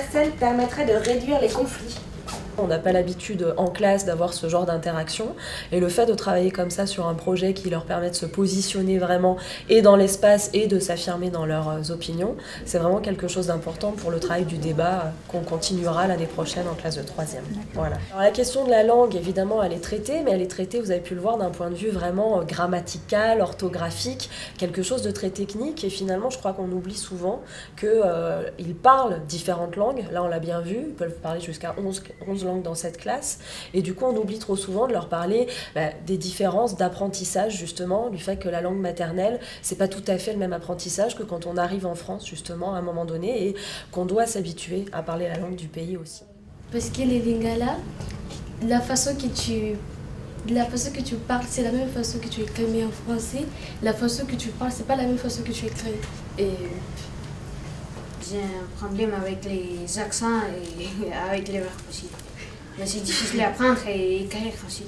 universelle permettrait de réduire les conflits. On n'a pas l'habitude en classe d'avoir ce genre d'interaction et le fait de travailler comme ça sur un projet qui leur permet de se positionner vraiment et dans l'espace et de s'affirmer dans leurs opinions, c'est vraiment quelque chose d'important pour le travail du débat qu'on continuera l'année prochaine en classe de 3e. Voilà. Alors, la question de la langue, évidemment, elle est traitée, mais elle est traitée, vous avez pu le voir, d'un point de vue vraiment grammatical, orthographique, quelque chose de très technique et finalement je crois qu'on oublie souvent qu'ils parlent différentes langues, là on l'a bien vu, ils peuvent parler jusqu'à 11 langues dans cette classe et du coup on oublie trop souvent de leur parler des différences d'apprentissage justement, du fait que la langue maternelle c'est pas tout à fait le même apprentissage que quand on arrive en France justement à un moment donné et qu'on doit s'habituer à parler la langue du pays aussi. Parce que les Lingala, la façon que tu parles, c'est la même façon que tu écris, mais en français, la façon que tu parles, c'est pas la même façon que tu écris. Et j'ai un problème avec les accents et avec les verbes aussi. Mais c'est difficile à apprendre et écrire aussi.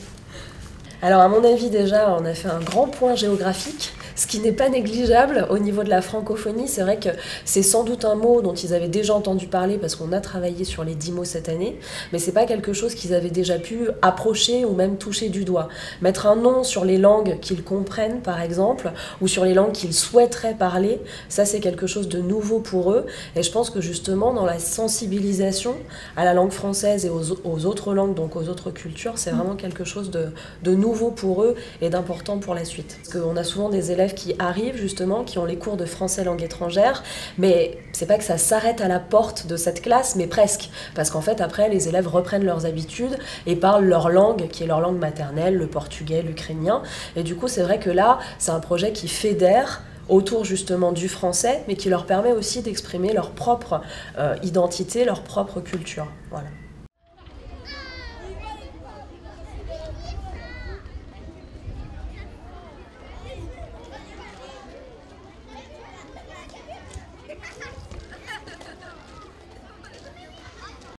Alors à mon avis déjà, on a fait un grand point géographique, ce qui n'est pas négligeable au niveau de la francophonie. C'est vrai que c'est sans doute un mot dont ils avaient déjà entendu parler parce qu'on a travaillé sur les 10 mots cette année, mais c'est pas quelque chose qu'ils avaient déjà pu approcher ou même toucher du doigt. Mettre un nom sur les langues qu'ils comprennent par exemple, ou sur les langues qu'ils souhaiteraient parler, ça c'est quelque chose de nouveau pour eux et je pense que justement dans la sensibilisation à la langue française et aux autres langues, donc aux autres cultures, c'est vraiment quelque chose de nouveau pour eux et d'important pour la suite. Parce qu'on a souvent des élèves qui arrivent justement, qui ont les cours de français langue étrangère, mais c'est pas que ça s'arrête à la porte de cette classe, mais presque. Parce qu'en fait, après, les élèves reprennent leurs habitudes et parlent leur langue, qui est leur langue maternelle, le portugais, l'ukrainien. Et du coup, c'est vrai que là, c'est un projet qui fédère autour justement du français, mais qui leur permet aussi d'exprimer leur propre identité, leur propre culture. Voilà.